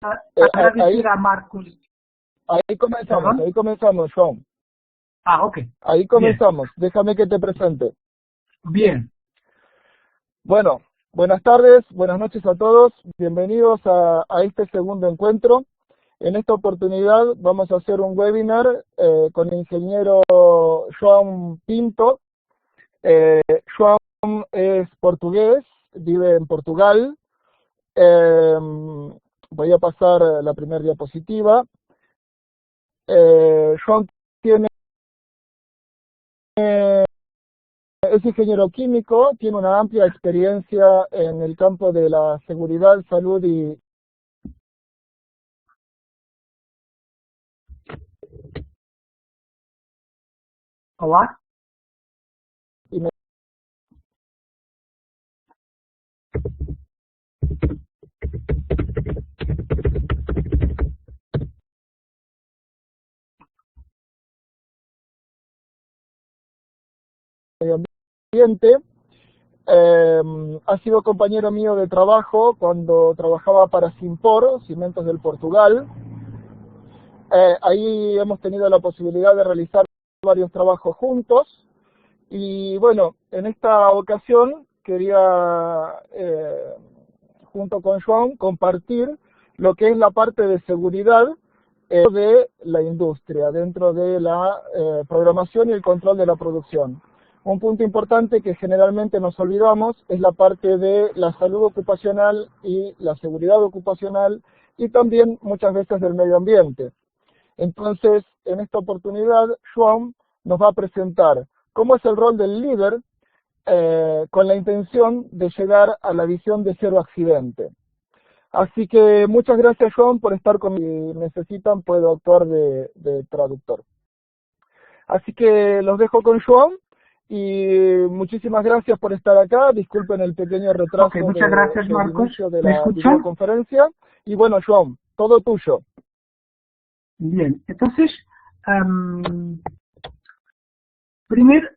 agradecer a Marcos. Ahí comenzamos, Joan. Ok. Ahí comenzamos. Bien. Déjame que te presente. Bien. Bueno, buenas tardes, buenas noches a todos. Bienvenidos a este segundo encuentro. En esta oportunidad vamos a hacer un webinar con el ingeniero Joan Pinto. Joan es portugués, vive en Portugal. Voy a pasar la primera diapositiva. Joan es ingeniero químico, tiene una amplia experiencia en el campo de la seguridad, salud y Hola. medio ambiente. Ha sido compañero mío de trabajo cuando trabajaba para Simpor, Cimentos del Portugal. Ahí hemos tenido la posibilidad de realizar varios trabajos juntos. Y bueno, en esta ocasión quería, junto con Joan, compartir lo que es la parte de seguridad de la industria, dentro de la programación y el control de la producción. Un punto importante que generalmente nos olvidamos es la parte de la salud ocupacional y la seguridad ocupacional y también muchas veces del medio ambiente. Entonces, en esta oportunidad, Joan nos va a presentar cómo es el rol del líder con la intención de llegar a la visión de cero accidente. Así que muchas gracias, Joan, por estar conmigo. Si necesitan, puedo actuar de traductor. Así que los dejo con Joan y muchísimas gracias por estar acá. Disculpen el pequeño retraso Muchas gracias, Marcos. inicio de la videoconferencia. Y bueno, Joan, todo tuyo. Bien, entonces, primero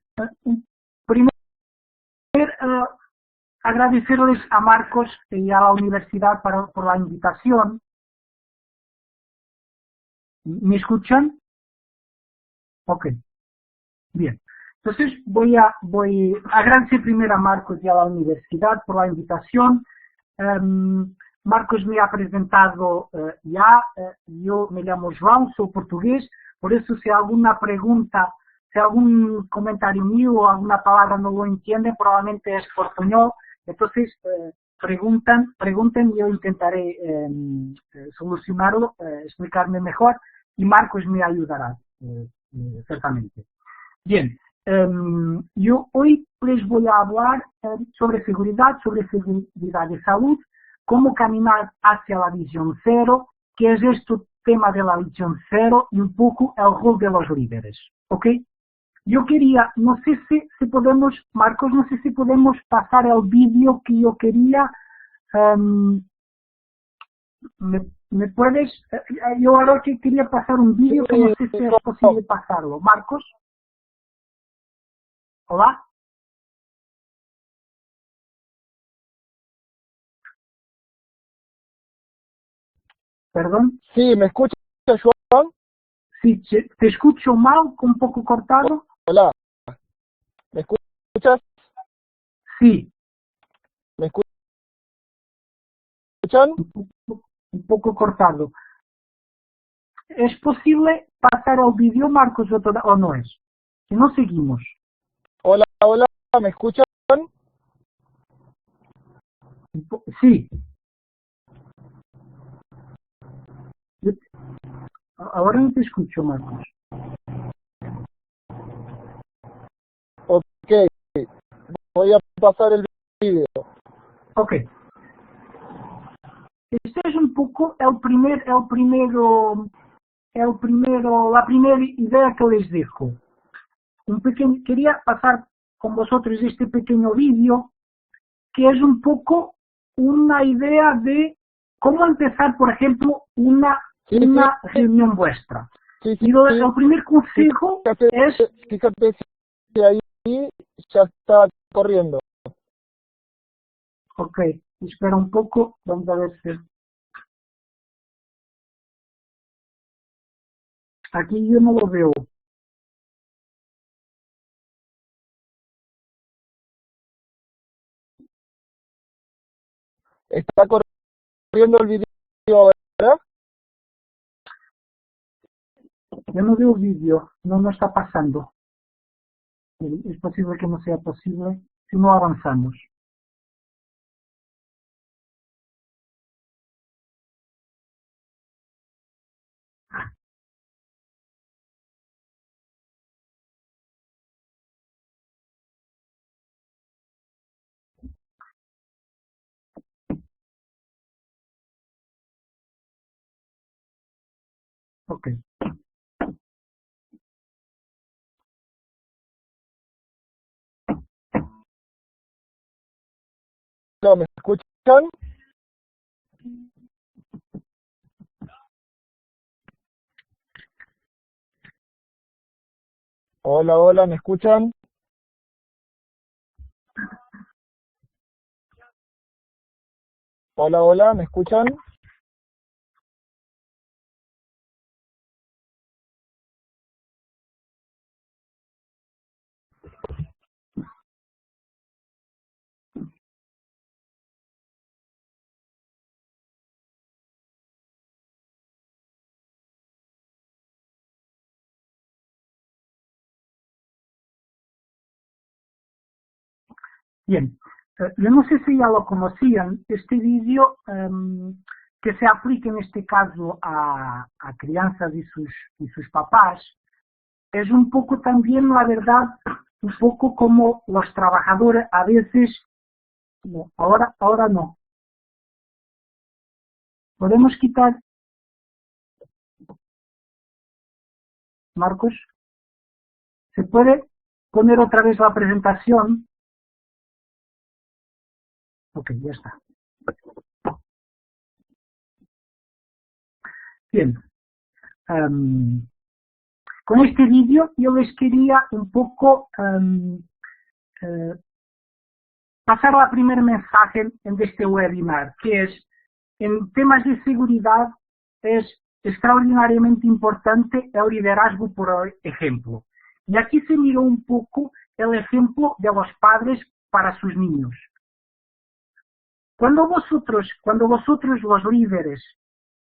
agradecerles a Marcos y a la universidad por la invitación. ¿Me escuchan? Ok, bien. Entonces voy a agradecer primero a Marcos y a la universidad por la invitación. Marcos me ha presentado yo me llamo João, soy portugués, por eso si alguna pregunta, si algún comentario mío o alguna palabra no lo entienden, probablemente es portuñol. Entonces pregunten y yo intentaré solucionarlo, explicarme mejor y Marcos me ayudará, certamente. Bien, yo hoy les voy a hablar sobre seguridad de salud, cómo caminar hacia la visión cero, qué es este tema de la visión cero y un poco el rol de los líderes, ¿ok? Yo quería, no sé si podemos, Marcos, no sé si podemos pasar el vídeo que yo quería. ¿Me puedes? Yo ahora que quería pasar un vídeo que no sé si es posible pasarlo. Marcos. Hola. Perdón. Sí, ¿me escuchas, Joan? Sí, te escucho mal, un poco cortado. Hola. ¿Me escuchas? Sí. ¿Me escuchan? Un poco cortado. ¿Es posible pasar el vídeo, Marcos, o no es? Si no, seguimos. Hola, ¿me escuchan? Sí. Ahora no te escucho, Marcos. Ok, voy a pasar el vídeo. Ok. Este es un poco la primera idea que les dejo. Quería pasar con vosotros este pequeño vídeo, que es un poco una idea de cómo empezar, por ejemplo, una reunión vuestra. Y el primer consejo es... Fíjate si ahí ya está corriendo. Ok, espera un poco, vamos a ver si... Aquí yo no lo veo. ¿Está corriendo el video ahora? Yo no veo vídeo, no está pasando. Es posible que no sea posible si no avanzamos. Ok. ¿No me escuchan? Hola, hola, ¿me escuchan? Hola, hola, ¿me escuchan? Bien. Yo no sé si ya lo conocían. Este vídeo que se aplica en este caso a crianzas y sus papás es un poco también, la verdad, un poco como los trabajadores a veces. No, ahora no. Podemos quitar, Marcos, ¿se puede poner otra vez la presentación? Ok, ya está. Bien. Con este vídeo yo les quería un poco pasar la primer mensaje de este webinar, que es, en temas de seguridad, es extraordinariamente importante el liderazgo por ejemplo. Y aquí se miró un poco el ejemplo de los padres para sus niños. Cuando vosotros los líderes,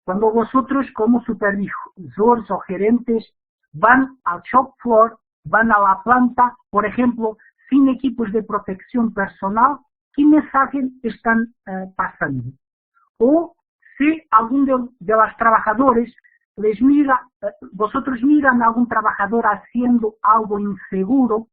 cuando vosotros como supervisores o gerentes van al shop floor, van a la planta, por ejemplo, sin equipos de protección personal, ¿qué mensaje están pasando? O si algún de los trabajadores les mira, vosotros miran a algún trabajador haciendo algo inseguro,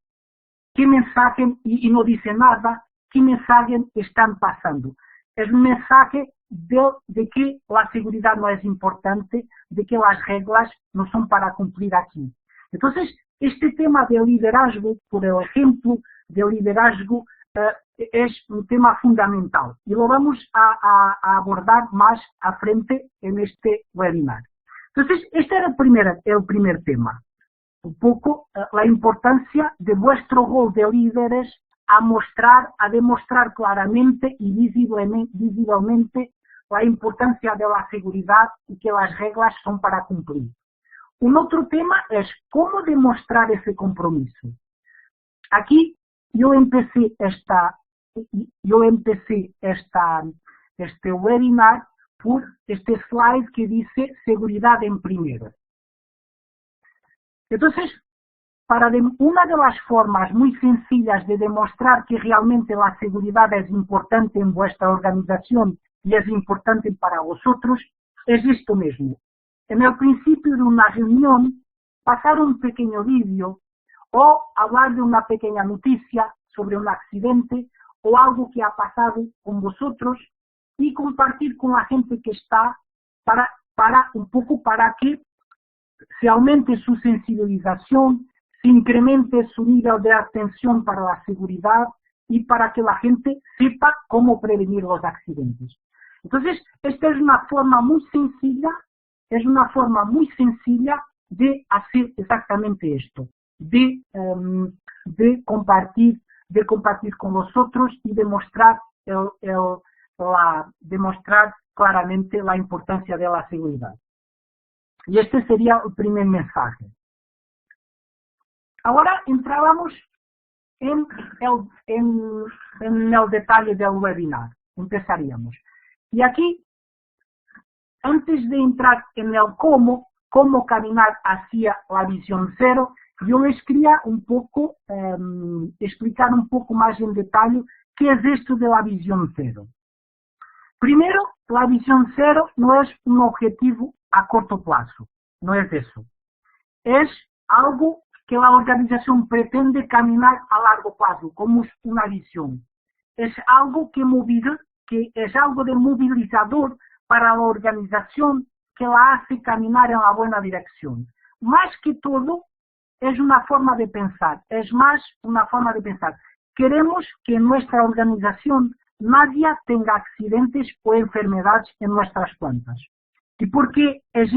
¿qué mensaje, y no dice nada, qué mensaje están pasando? Es un mensaje de que la seguridad no es importante, de que las reglas no son para cumplir aquí. Entonces, este tema del liderazgo, por el ejemplo del liderazgo, es un tema fundamental y lo vamos a abordar más a frente en este webinar. Entonces, este era el primer tema. Un poco la importancia de vuestro rol de líderes a demostrar claramente y visiblemente la importancia de la seguridad y que las reglas son para cumplir. Un otro tema es cómo demostrar ese compromiso. Aquí yo empecé este webinar por este slide que dice seguridad en primero. Entonces, una de las formas muy sencillas de demostrar que realmente la seguridad es importante en vuestra organización y es importante para vosotros, es esto mismo. En el principio de una reunión, pasar un pequeño vídeo o hablar de una pequeña noticia sobre un accidente o algo que ha pasado con vosotros y compartir con la gente que está para que se aumente su sensibilización, se incremente su nivel de atención para la seguridad y para que la gente sepa cómo prevenir los accidentes. Entonces, esta es una forma muy sencilla de hacer exactamente esto, de compartir con vosotros y demostrar demostrar claramente la importancia de la seguridad. Y este sería el primer mensaje. Ahora entrábamos en el detalle del webinar. Empezaríamos. Y aquí, antes de entrar en el cómo caminar hacia la visión cero, yo les quería un poco explicar un poco más en detalle qué es esto de la visión cero. Primero, la visión cero no es un objetivo a corto plazo, no es eso. Es algo que la organización pretende caminar a largo plazo, como una visión. Es algo que es algo de movilizador para la organización que la hace caminar en la buena dirección. Más que todo, es una forma de pensar, es más una forma de pensar. Queremos que en nuestra organización nadie tenga accidentes o enfermedades en nuestras plantas. ¿Y por qué es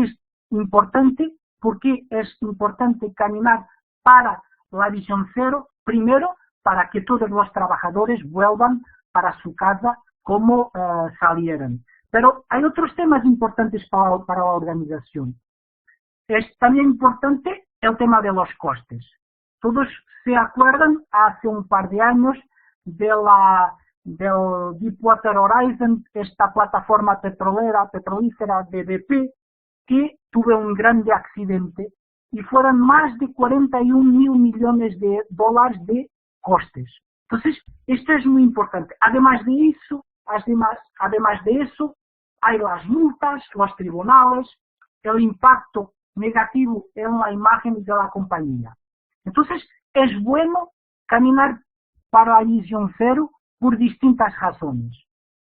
importante? ¿Por qué es importante caminar para la visión cero? Primero, para que todos los trabajadores vuelvan para su casa como salieron. Pero hay otros temas importantes para la organización. Es también importante el tema de los costes. Todos se acuerdan hace un par de años del Deepwater Horizon, esta plataforma petrolífera de BP, que tuvo un grande accidente y fueron más de 41.000 millones de dólares de costes. Entonces, esto es muy importante. Además de eso, hay las multas, los tribunales, el impacto negativo en la imagen de la compañía. Entonces, es bueno caminar para la visión cero por distintas razones.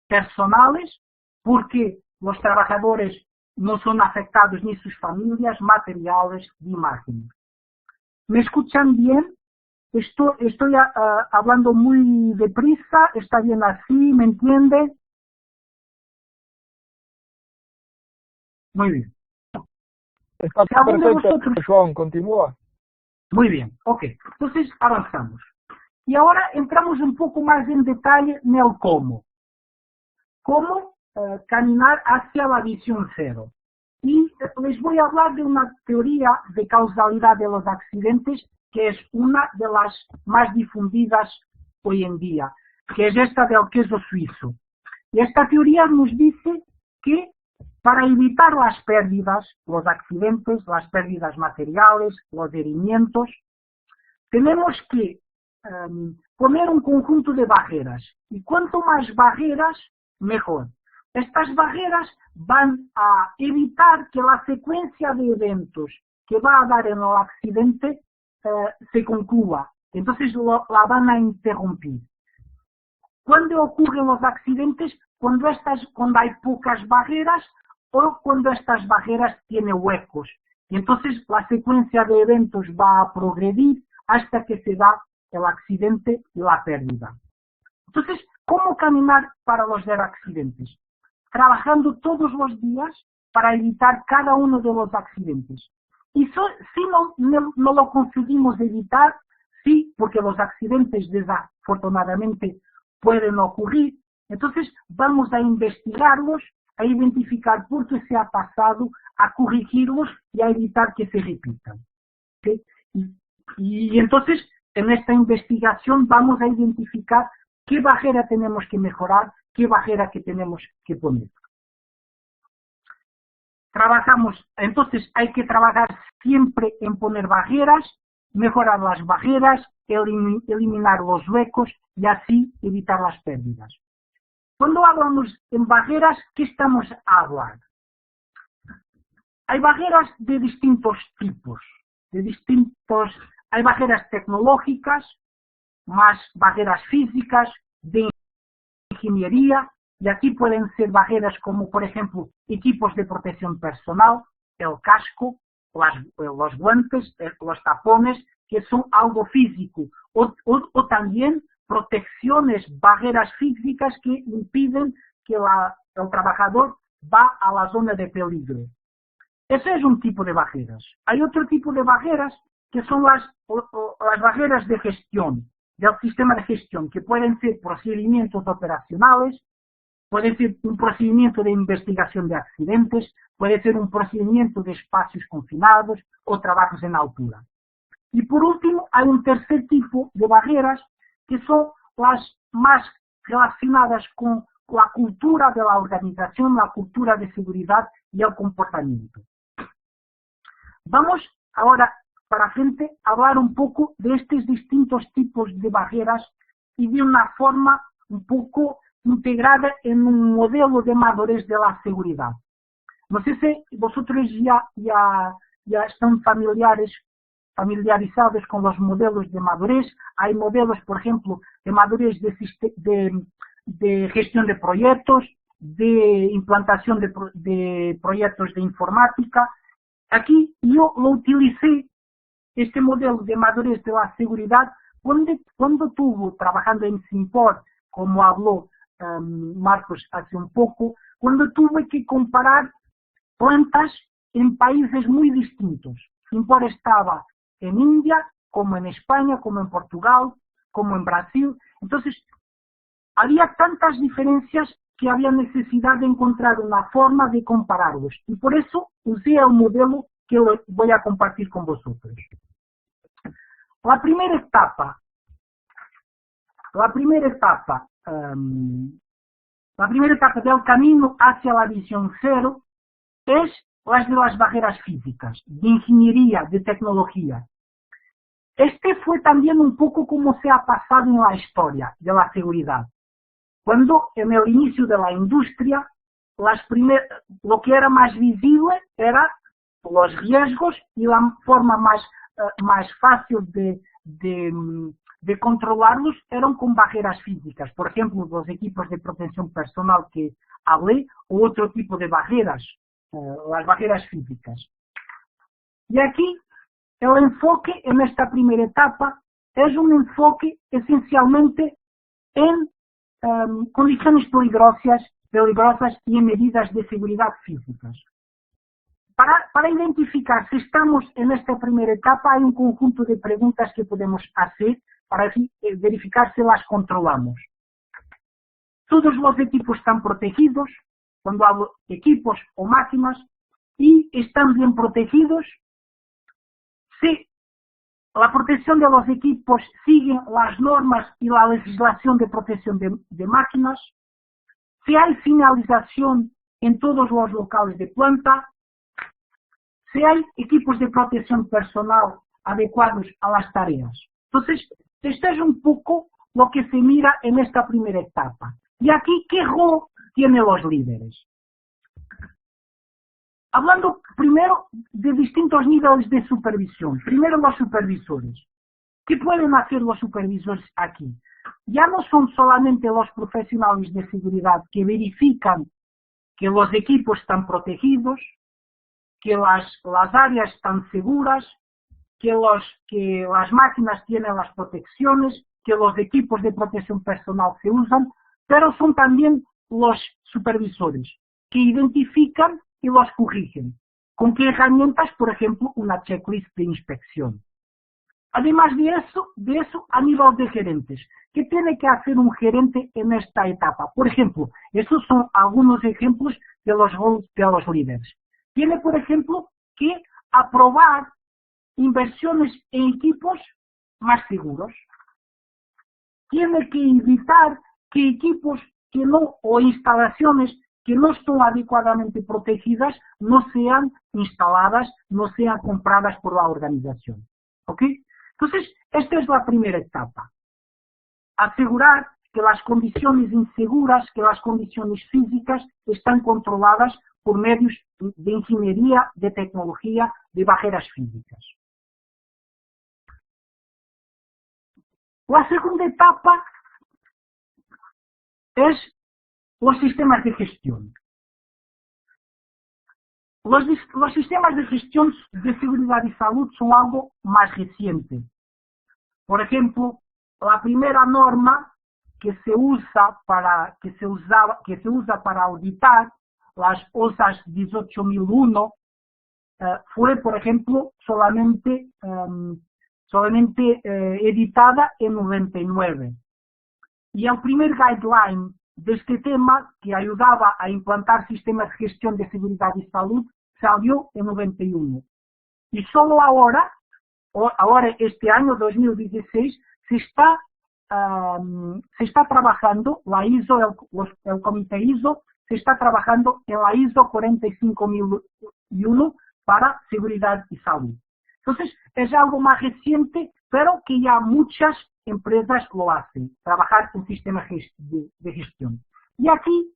Personales, porque los trabajadores no son afectados ni sus familias, materiales de imagen. ¿Me escuchan bien? Estoy hablando muy deprisa, ¿está bien así? ¿Me entiende? Muy bien. Está perfecto, Joan, continúa. Muy bien, ok. Entonces avanzamos. Y ahora entramos un poco más en detalle en el cómo. Cómo caminar hacia la visión cero. Y les voy a hablar de una teoría de causalidad de los accidentes que es una de las más difundidas hoy en día, que es esta del queso suizo. Y esta teoría nos dice que para evitar las pérdidas, los accidentes, las pérdidas materiales, los herimientos, tenemos que poner un conjunto de barreras. Y cuanto más barreras, mejor. Estas barreras van a evitar que la secuencia de eventos que va a dar en el accidente se concluya. Entonces la van a interrumpir. ¿Cuándo ocurren los accidentes? Cuando hay pocas barreras o cuando estas barreras tienen huecos. Y entonces la secuencia de eventos va a progredir hasta que se da el accidente y la pérdida. Entonces, ¿cómo caminar para los accidentes? Trabajando todos los días para evitar cada uno de los accidentes. Y si no lo conseguimos evitar, sí, porque los accidentes desafortunadamente pueden ocurrir, entonces vamos a investigarlos, a identificar por qué se ha pasado, a corregirlos y a evitar que se repitan. ¿Sí? Y entonces, en esta investigación vamos a identificar qué barrera tenemos que mejorar, qué barrera que tenemos que poner. Entonces hay que trabajar siempre en poner barreras, mejorar las barreras, eliminar los huecos y así evitar las pérdidas. Cuando hablamos en barreras, ¿qué estamos a hablar? Hay barreras de distintos tipos, hay barreras tecnológicas, más barreras físicas, de ingeniería, y aquí pueden ser barreras como, por ejemplo, equipos de protección personal, el casco, los guantes, los tapones, que son algo físico, o también protecciones, barreras físicas que impiden que el trabajador va a la zona de peligro. Ese es un tipo de barreras. Hay otro tipo de barreras que son las barreras de gestión, del sistema de gestión, que pueden ser procedimientos operacionales, puede ser un procedimiento de investigación de accidentes, puede ser un procedimiento de espacios confinados o trabajos en altura. Y por último, hay un tercer tipo de barreras que son las más relacionadas con la cultura de la organización, la cultura de seguridad y el comportamiento. Vamos ahora para frente a hablar un poco de estos distintos tipos de barreras y de una forma un poco integrada en un modelo de madurez de la seguridad. No sé si vosotros ya están familiarizados con los modelos de madurez. Hay modelos, por ejemplo, de madurez de gestión de proyectos, de implantación de proyectos de informática. Aquí yo lo utilicé, este modelo de madurez de la seguridad, cuando estuve trabajando en Simport, como habló Marcos hace un poco, cuando tuve que comparar plantas en países muy distintos. Simport estaba en India, como en España, como en Portugal, como en Brasil. Entonces, había tantas diferencias que había necesidad de encontrar una forma de compararlos. Y por eso usé el modelo que voy a compartir con vosotros. La primera etapa del camino hacia la visión cero es las de las barreras físicas, de ingeniería, de tecnología. Este fue también un poco como se ha pasado en la historia de la seguridad. Cuando en el inicio de la industria, lo que era más visible era los riesgos y la forma más fácil de controlarlos eran con barreras físicas. Por ejemplo, los equipos de protección personal que hablé, o otro tipo de barreras, las barreras físicas. Y aquí, el enfoque en esta primera etapa es un enfoque esencialmente en condiciones peligrosas y en medidas de seguridad físicas. Para identificar si estamos en esta primera etapa, hay un conjunto de preguntas que podemos hacer para verificar si las controlamos. Todos los equipos están protegidos, cuando hablo de equipos o máquinas, y están bien protegidos. Si la protección de los equipos sigue las normas y la legislación de protección de máquinas, si hay señalización en todos los locales de planta, si hay equipos de protección personal adecuados a las tareas. Entonces, esto es un poco lo que se mira en esta primera etapa. Y aquí, ¿qué rol tienen los líderes? Hablando primero de distintos niveles de supervisión. Primero los supervisores. ¿Qué pueden hacer los supervisores aquí? Ya no son solamente los profesionales de seguridad que verifican que los equipos están protegidos, que las áreas están seguras, que las máquinas tienen las protecciones, que los equipos de protección personal se usan, pero son también los supervisores que identifican y los corrigen. ¿Con qué herramientas? Por ejemplo, una checklist de inspección. Además de eso, a nivel de gerentes, ¿qué tiene que hacer un gerente en esta etapa? Por ejemplo, estos son algunos ejemplos de los roles de los líderes. Tiene, por ejemplo, que aprobar inversiones en equipos más seguros. Tiene que evitar que equipos o instalaciones que no están adecuadamente protegidas no sean instaladas, no sean compradas por la organización. ¿Ok? Entonces, esta es la primera etapa. Asegurar que las condiciones inseguras, que las condiciones físicas están controladas por medios de ingeniería, de tecnología, de barreras físicas. La segunda etapa es los sistemas de gestión. Los sistemas de gestión de seguridad y salud son algo más reciente. Por ejemplo, la primera norma que se usa para auditar, las OSAS 18001, fue, por ejemplo, solamente editada en 99. Y el primer guideline de este tema, que ayudaba a implantar sistemas de gestión de seguridad y salud, salió en 91. Y solo ahora este año 2016, se está trabajando, la ISO, el comité ISO, se está trabajando en la ISO 45001 para seguridad y salud. Entonces, es algo más reciente, pero que ya muchas empresas lo hacen, trabajar en sistemas de gestión. Y aquí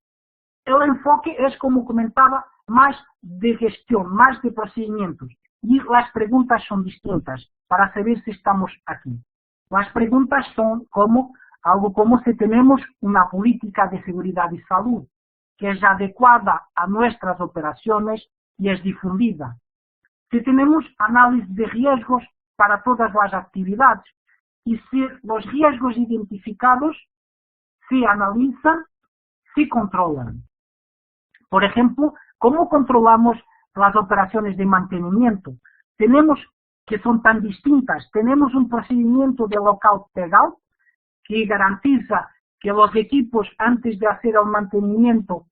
el enfoque es, como comentaba, más de gestión, más de procedimientos. Y las preguntas son distintas para saber si estamos aquí. Las preguntas son algo como si tenemos una política de seguridad y salud que es adecuada a nuestras operaciones y es difundida. Si tenemos análisis de riesgos para todas las actividades y si los riesgos identificados se analizan, se controlan. Por ejemplo, ¿cómo controlamos las operaciones de mantenimiento? Que son tan distintas. Tenemos un procedimiento de lockout legal que garantiza que los equipos, antes de hacer el mantenimiento,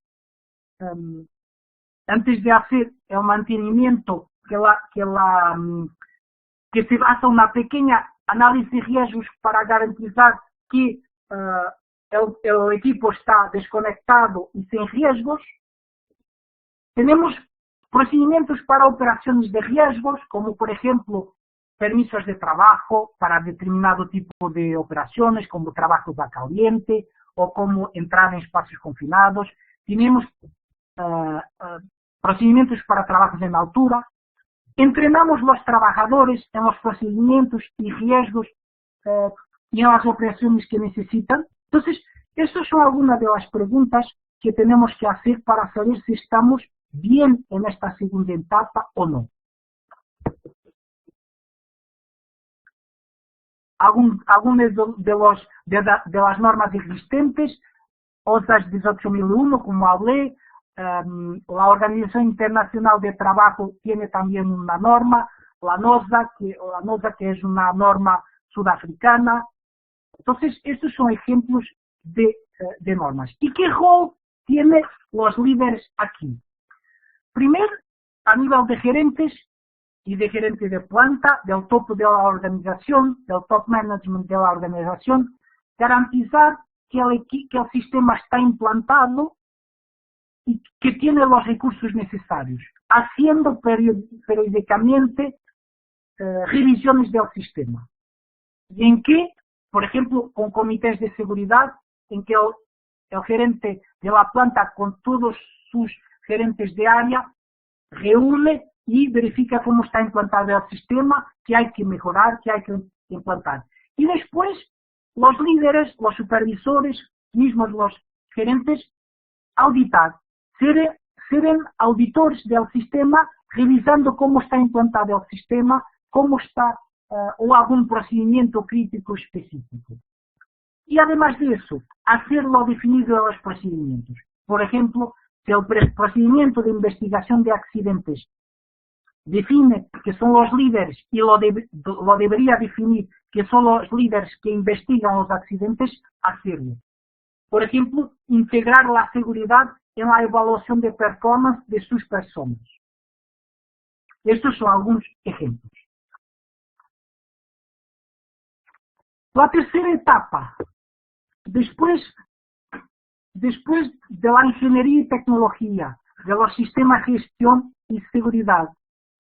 que se haga una pequeña análisis de riesgos para garantizar que el equipo está desconectado y sin riesgos. Tenemos procedimientos para operaciones de riesgos, como por ejemplo permisos de trabajo para determinado tipo de operaciones, como trabajos a caliente o como entrar en espacios confinados. Tenemos procedimientos para trabajos en altura. Entrenamos los trabajadores en los procedimientos y riesgos y en las operaciones que necesitan. Entonces, estas son algunas de las preguntas que tenemos que hacer para saber si estamos bien en esta segunda etapa o no. Algunas de las normas existentes, OSAS 18001, como hablé, la Organización Internacional de Trabajo tiene también una norma, la NOSA, que es una norma sudafricana. Entonces, estos son ejemplos de normas. ¿Y qué rol tienen los líderes aquí? Primero, a nivel de gerentes y de gerente de planta, del topo de la organización, del top management de la organización, garantizar que el sistema está implantado y que tiene los recursos necesarios, haciendo periódicamente revisiones del sistema. Y en que, por ejemplo, con comités de seguridad, en que el gerente de la planta con todos sus gerentes de área reúne y verifica cómo está implantado el sistema, qué hay que mejorar, qué hay que implantar. Y después, los líderes, los supervisores, mismos los gerentes, auditar, serem auditores del sistema, revisando cómo está implantado el sistema, cómo está, o algún procedimiento crítico específico. Y además de eso, hacer lo definido de los procedimientos. Por ejemplo, si el procedimiento de investigación de accidentes define que son los líderes y lo debería definir que son los líderes que investigan los accidentes, hacerlo. Por ejemplo, integrar la seguridad en la evaluación de performance de sus personas. Estos son algunos ejemplos. La tercera etapa, después de la ingeniería y tecnología, de los sistemas de gestión y seguridad,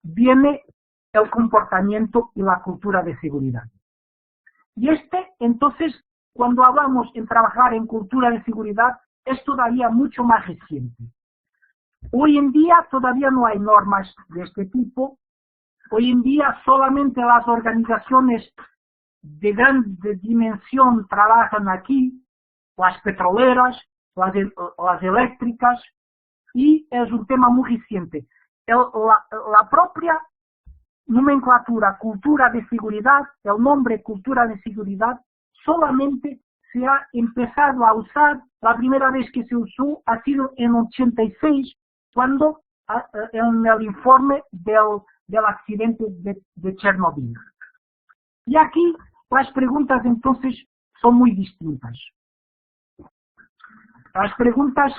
viene el comportamiento y la cultura de seguridad. Y entonces, cuando hablamos en trabajar en cultura de seguridad, es todavía mucho más reciente. Hoy en día todavía no hay normas de este tipo. Hoy en día solamente las organizaciones de gran dimensión trabajan aquí, las petroleras, las eléctricas, y es un tema muy reciente. La propia nomenclatura cultura de seguridad, el nombre cultura de seguridad, solamente se ha empezado a usar, la primera vez que se usó ha sido en 86, cuando en el informe del accidente de Chernobyl. Y aquí las preguntas entonces son muy distintas. las preguntas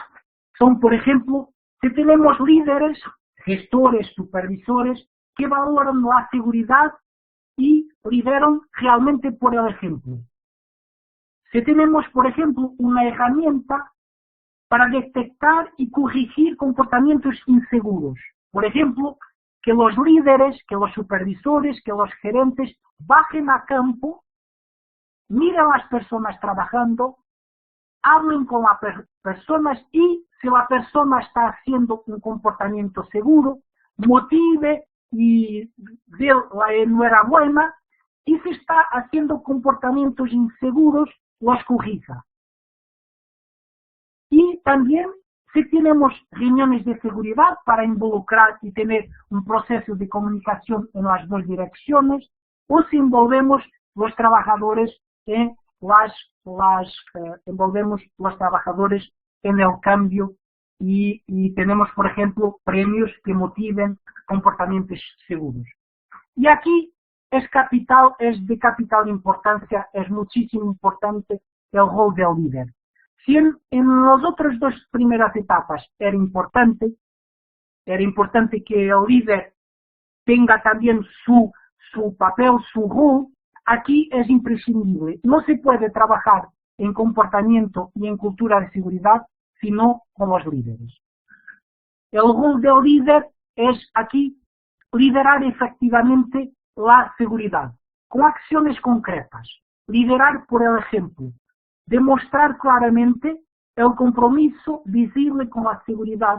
son, por ejemplo, si tenemos líderes, gestores, supervisores, que valoran la seguridad y lideran realmente por el ejemplo. Si tenemos, por ejemplo, una herramienta para detectar y corregir comportamientos inseguros. Por ejemplo, que los líderes, que los supervisores, que los gerentes bajen a campo, miren a las personas trabajando, hablen con las personas y si la persona está haciendo un comportamiento seguro, motive y dé la enhorabuena, y si está haciendo comportamientos inseguros, los corrija. Y también, si tenemos reuniones de seguridad para involucrar y tener un proceso de comunicación en las dos direcciones, o si envolvemos los trabajadores en envolvemos los trabajadores en el cambio y tenemos, por ejemplo, premios que motiven comportamientos seguros. Y aquí es de capital importancia, es muchísimo importante el rol del líder. Si en las otras dos primeras etapas era importante que el líder tenga también su papel, su rol, aquí es imprescindible. No se puede trabajar en comportamiento y en cultura de seguridad sino con los líderes. El rol del líder es aquí liderar efectivamente la seguridad, con acciones concretas, liderar por el ejemplo, demostrar claramente el compromiso visible con la seguridad,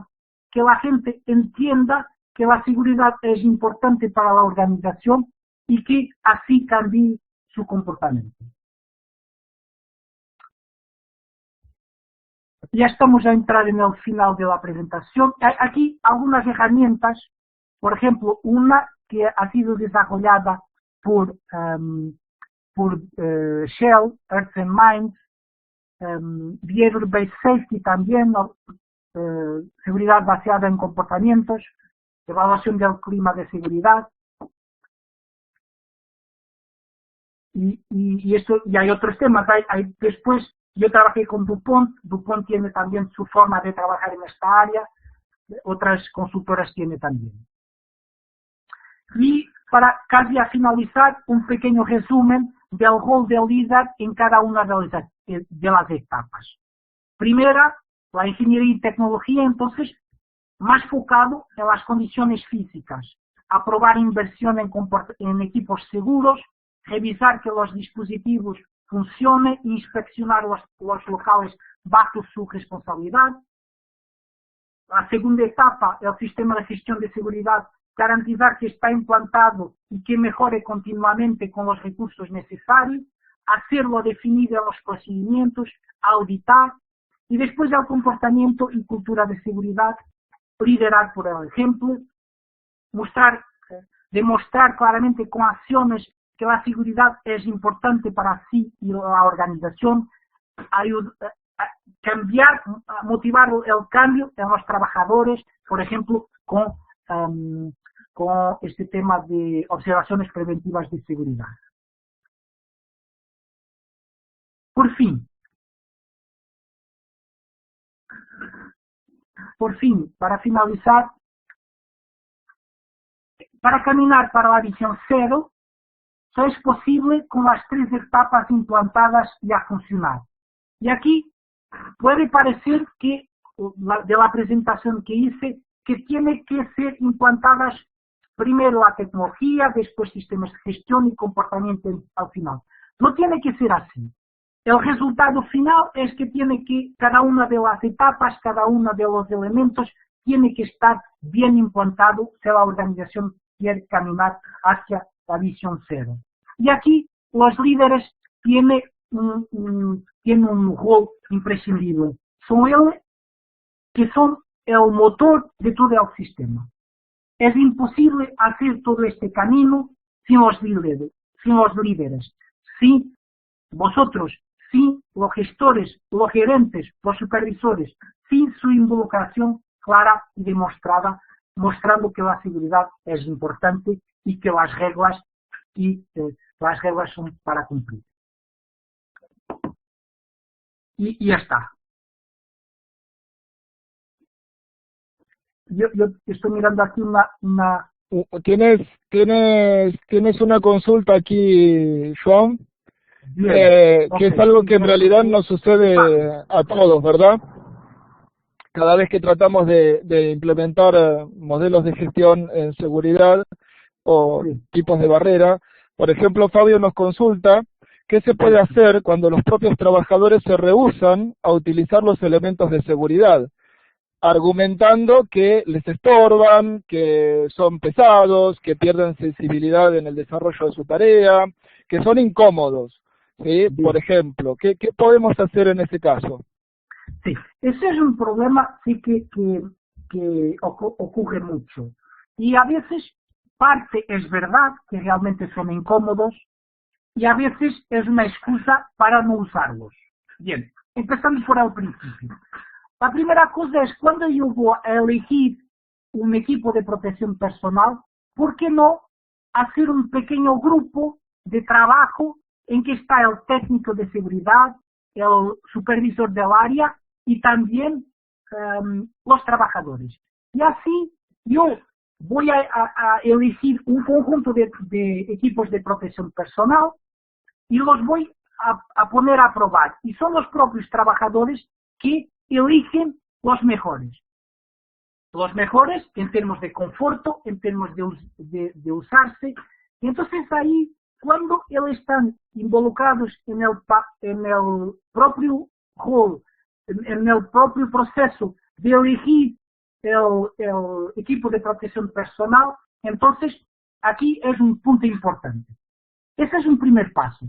que la gente entienda que la seguridad es importante para la organización y que así cambie su comportamiento. Ya estamos a entrar en el final de la presentación. Aquí algunas herramientas, por ejemplo, una que ha sido desarrollada por Shell, Earth and Minds, Behavior-Based Safety también, seguridad basada en comportamientos, evaluación del clima de seguridad. Y hay otros temas. Después yo trabajé con DuPont. DuPont tiene también su forma de trabajar en esta área. Otras consultoras tienen también. Y para casi a finalizar, un pequeño resumen del rol del líder en cada una de las etapas. Primera, la ingeniería y tecnología, entonces, más focado en las condiciones físicas. Aprobar inversión en equipos seguros, revisar que los dispositivos funcionen, inspeccionar los locales bajo su responsabilidad. La segunda etapa, el sistema de gestión de seguridad, garantizar que está implantado y que mejore continuamente con los recursos necesarios, hacerlo definido en los procedimientos, auditar, y después el comportamiento y cultura de seguridad, liderar por el ejemplo, demostrar claramente con acciones que la seguridad es importante para sí y la organización, motivar el cambio en los trabajadores, por ejemplo, con este tema de observaciones preventivas de seguridad. Por fin, para finalizar, para caminar para la visión cero, solo es posible con las 3 etapas implantadas y a funcionar. Y aquí puede parecer que, de la presentación que hice, que tiene que ser implantadas primero la tecnología, después sistemas de gestión y comportamiento al final. No tiene que ser así. El resultado final es que cada una de las etapas, cada uno de los elementos, tiene que estar bien implantado si la organización quiere caminar hacia la visión cero. Y aquí los líderes tienen un rol imprescindible. Son ellos que son el motor de todo el sistema. Es imposible hacer todo este camino sin los líderes. Si vosotros, sin los gestores, los gerentes, los supervisores, sin su involucración clara y demostrada, mostrando que la seguridad es importante y que las reglas son para cumplir. Y ya está. yo estoy mirando aquí una ¿Tienes una consulta aquí, Joan? bien, Que es algo que en realidad nos sucede a todos, ¿verdad? Cada vez que tratamos de implementar modelos de gestión en seguridad o sí, tipos de barrera, por ejemplo, Fabio nos consulta qué se puede hacer cuando los propios trabajadores se rehúsan a utilizar los elementos de seguridad, argumentando que les estorban, que son pesados, que pierden sensibilidad en el desarrollo de su tarea, que son incómodos, ¿sí? bien. Por ejemplo, ¿qué podemos hacer en ese caso? Sí, ese es un problema sí que ocurre mucho. Y a veces parte es verdad que realmente son incómodos y a veces es una excusa para no usarlos. Bien, empezando por el principio. La primera cosa es cuando yo voy a elegir un equipo de protección personal, ¿por qué no hacer un pequeño grupo de trabajo en que está el técnico de seguridad, el supervisor del área y también los trabajadores? Y así yo voy a elegir un conjunto de equipos de protección personal y los voy a poner a probar. Y son los propios trabajadores que eligen los mejores. Los mejores en términos de conforto, en términos de usarse. Y entonces ahí, cuando ellos están involucrados en el propio rol, en el propio proceso de elegir el equipo de protección personal, entonces aquí es un punto importante. Ese es un primer paso.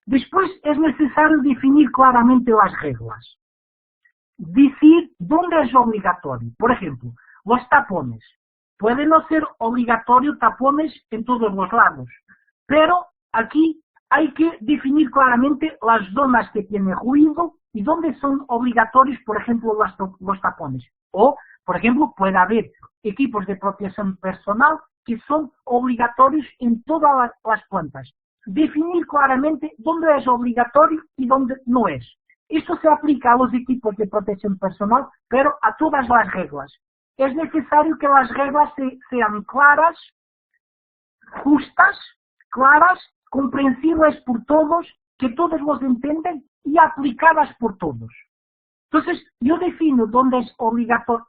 Después es necesario definir claramente las reglas. Decir dónde es obligatorio. Por ejemplo, los tapones. Puede no ser obligatorio tapones en todos los lados, pero aquí hay que definir claramente las zonas que tienen ruido y dónde son obligatorios, por ejemplo, los tapones. O, por ejemplo, puede haber equipos de protección personal que son obligatorios en todas las plantas. Definir claramente dónde es obligatorio y dónde no es. Esto se aplica a los equipos de protección personal, pero a todas las reglas. Es necesario que las reglas sean claras, justas, claras, comprensibles por todos, que todos los entienden y aplicadas por todos. Entonces, yo defino dónde es obligatorio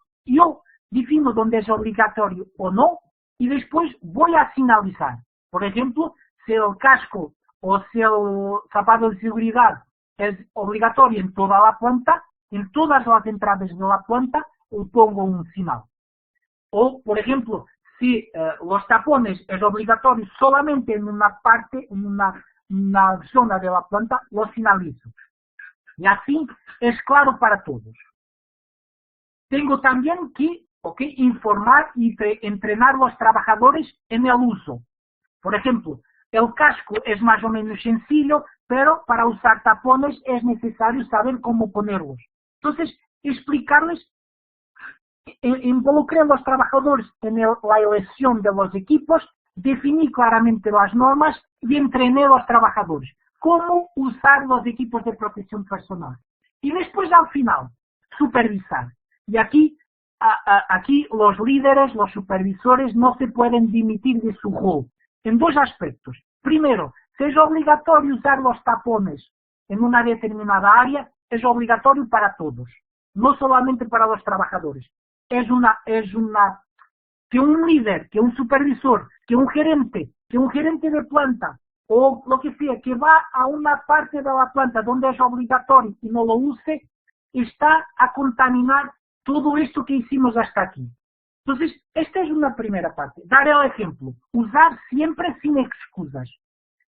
o no, y después voy a finalizar. Por ejemplo, si el casco o si el zapato de seguridad es obligatorio en toda la planta, en todas las entradas de la planta, pongo un final. O, por ejemplo, si los tapones es obligatorio solamente en una parte, en una zona de la planta, lo finalizo. Y así es claro para todos. Tengo también que informar y entrenar a los trabajadores en el uso. Por ejemplo, el casco es más o menos sencillo, pero para usar tapones es necesario saber cómo ponerlos. Entonces, explicarles, involucrar a los trabajadores en la elección de los equipos, definir claramente las normas y entrenar a los trabajadores cómo usar los equipos de protección personal. Y después, al final, supervisar. Y aquí los líderes, los supervisores no se pueden dimitir de su rol en dos aspectos. Primero, si es obligatorio usar los tapones en una determinada área, es obligatorio para todos, no solamente para los trabajadores. Que un líder, que un supervisor, que un gerente de planta, o lo que sea, que va a una parte de la planta donde es obligatorio y no lo use, está a contaminar todo esto que hicimos hasta aquí. Entonces, esta es una primera parte. Dar el ejemplo. Usar siempre sin excusas.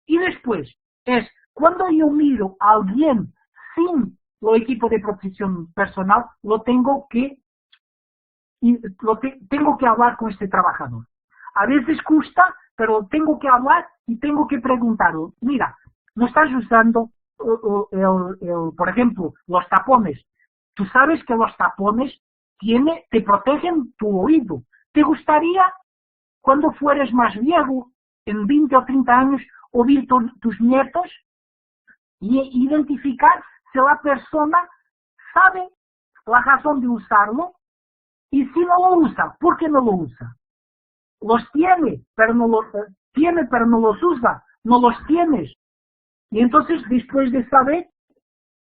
Y después, es cuando yo miro a alguien sin el equipo de protección personal, tengo que hablar con este trabajador. A veces cuesta, pero tengo que hablar y tengo que preguntarlo. Mira, no estás usando, por ejemplo, los tapones. Tú sabes que los tapones te protegen tu oído. ¿Te gustaría, cuando fueres más viejo, en 20 o 30 años, oír tus nietos y identificar si la persona sabe la razón de usarlo Y si no lo usa, ¿por qué no lo usa? Los tiene, pero no los usa. No los tienes. Y entonces, después de saber,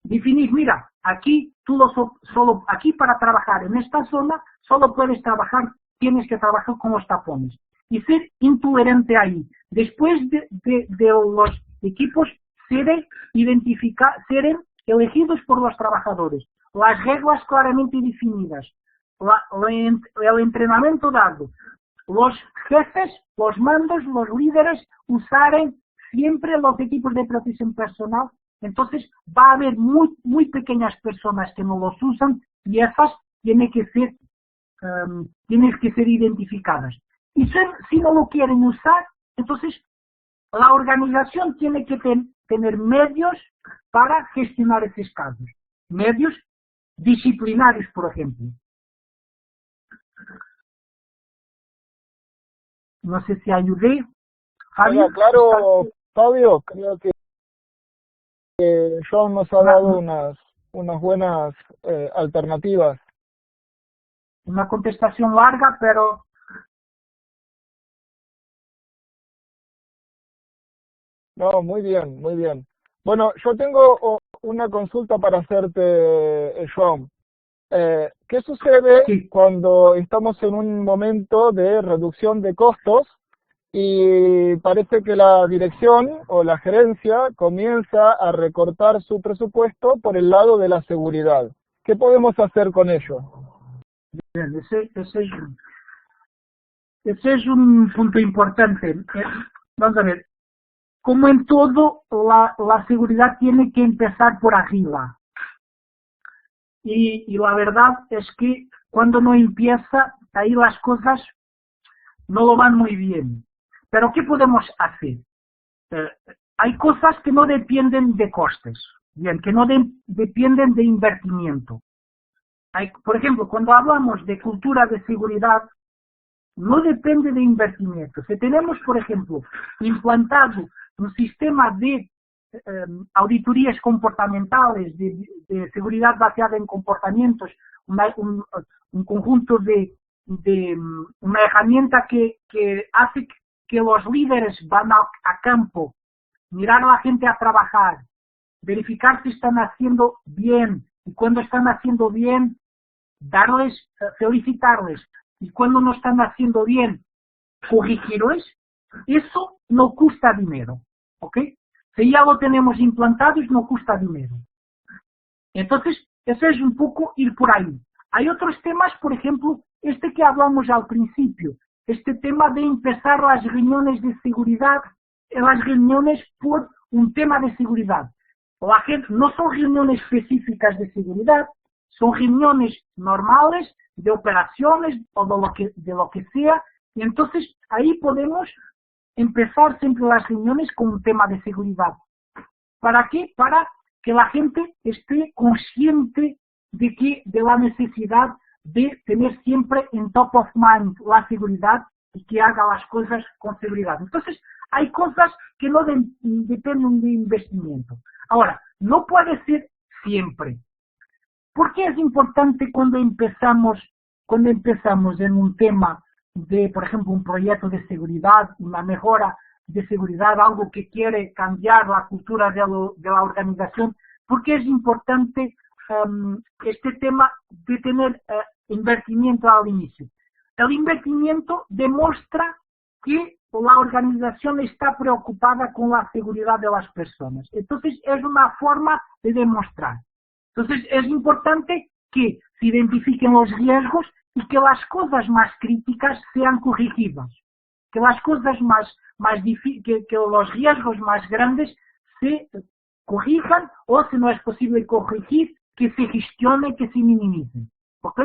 definir, mira, aquí solo aquí para trabajar en esta zona, solo puedes trabajar, tienes que trabajar con los tapones. Y ser intolerante ahí. Después de los equipos serem elegidos por los trabajadores. Las reglas claramente definidas. El entrenamiento dado. Los jefes, los mandos, los líderes usaren siempre los equipos de protección personal. Entonces va a haber muy pequeñas personas que no los usan y esas tienen que ser identificadas. Y si no lo quieren usar, entonces la organización tiene que tener medios para gestionar esos casos. Medios disciplinarios, por ejemplo. No sé si ayudé. Fabio, claro, Fabio, creo que John nos ha dado unas buenas alternativas. Una contestación larga, pero... No, muy bien, muy bien. Bueno, yo tengo una consulta para hacerte, John. ¿Qué sucede cuando estamos en un momento de reducción de costos y parece que la dirección o la gerencia comienza a recortar su presupuesto por el lado de la seguridad? ¿Qué podemos hacer con ello? Bien, ese es un punto importante. Vamos a ver, como en todo, la seguridad tiene que empezar por arriba. Y la verdad es que cuando no empieza, ahí las cosas no lo van muy bien. Pero ¿qué podemos hacer? Hay cosas que no dependen de costes, bien, que no dependen de invertimiento. Por ejemplo, cuando hablamos de cultura de seguridad, no depende de invertimiento. Si tenemos, por ejemplo, implantado un sistema de auditorías comportamentales, de seguridad basada en comportamientos, un conjunto de una herramienta que hace que los líderes van a campo, mirar a la gente a trabajar, verificar si están haciendo bien, y cuando están haciendo bien, felicitarles, y cuando no están haciendo bien, corregirles. Eso no cuesta dinero, ¿ok? Si ya lo tenemos implantado, no cuesta dinero. Entonces, eso es un poco ir por ahí. Hay otros temas, por ejemplo, este que hablamos al principio, este tema de empezar las reuniones de seguridad, las reuniones por un tema de seguridad. La gente, no son reuniones específicas de seguridad, son reuniones normales de operaciones o de lo que sea, y entonces ahí podemos empezar siempre las reuniones con un tema de seguridad. ¿Para qué? Para que la gente esté consciente de la necesidad de tener siempre en top of mind la seguridad y que haga las cosas con seguridad. Entonces, hay cosas que no dependen de investimiento. Ahora, no puede ser siempre. ¿Por qué es importante cuando empezamos en un tema de, por ejemplo, un proyecto de seguridad, una mejora de seguridad, algo que quiere cambiar la cultura de la organización? ¿Por qué es importante este tema de tener invertimiento al inicio? El invertimiento demuestra que la organización está preocupada con la seguridad de las personas. Entonces, es una forma de demostrar. Entonces, es importante que se identifiquen los riesgos y que las cosas más críticas sean corregidas. Que las cosas que los riesgos más grandes se corrijan, o si no es posible corregir, que se gestione, que se minimicen. ¿Ok?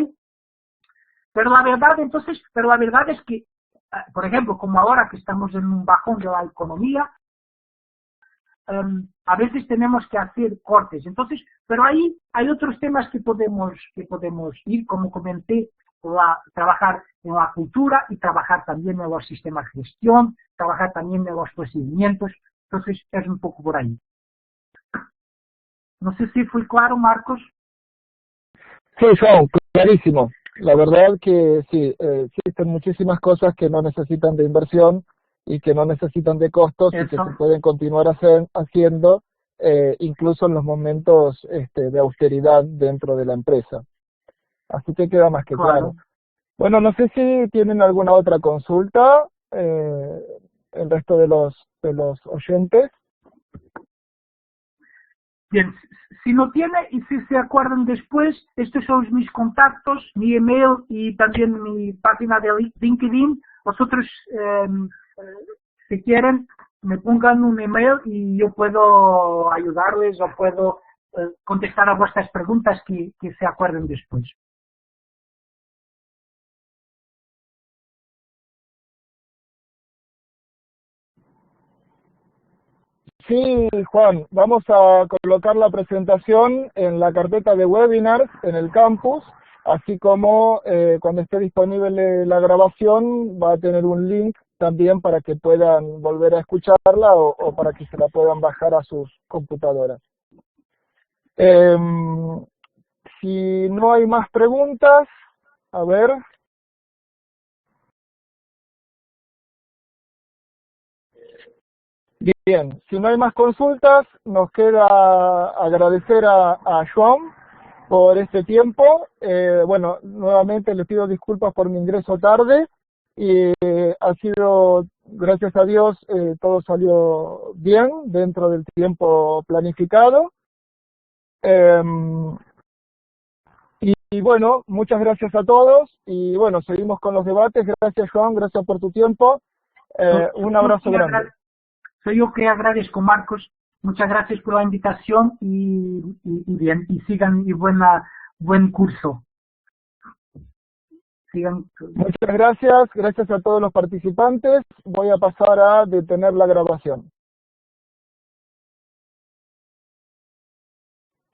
Pero la verdad es que, por ejemplo, como ahora que estamos en un bajón de la economía, a veces tenemos que hacer cortes. Entonces, pero ahí hay otros temas que podemos ir, como comenté, trabajar en la cultura y trabajar también en los sistemas de gestión, trabajar también en los procedimientos. Entonces, es un poco por ahí. No sé si fue claro, Marcos. Sí, João, clarísimo. La verdad que sí, existen muchísimas cosas que no necesitan de inversión y que no necesitan de costos y que Eso, se pueden continuar haciendo incluso en los momentos de austeridad dentro de la empresa. Así que queda más que claro. claro. Bueno, no sé si tienen alguna otra consulta, el resto de los oyentes. Bien, si no tiene y si se acuerdan después, estos son mis contactos, mi email y también mi página de LinkedIn. Vosotros, si quieren, me pongan un email y yo puedo ayudarles o puedo contestar a vuestras preguntas que se acuerden después. Sí, Juan, vamos a colocar la presentación en la carpeta de webinars en el campus, así como cuando esté disponible la grabación va a tener un link también para que puedan volver a escucharla o para que se la puedan bajar a sus computadoras. Si no hay más preguntas, a ver. Bien, si no hay más consultas, nos queda agradecer a Joan por este tiempo. Bueno, nuevamente les pido disculpas por mi ingreso tarde y ha sido, gracias a Dios, todo salió bien dentro del tiempo planificado. Y bueno, muchas gracias a todos y bueno, seguimos con los debates. Gracias, Joan, gracias por tu tiempo. Un abrazo grande. Soy yo que agradezco, Marcos. Muchas gracias por la invitación y bien, y sigan y buen curso. Sigan. Muchas gracias, gracias a todos los participantes. Voy a pasar a detener la grabación.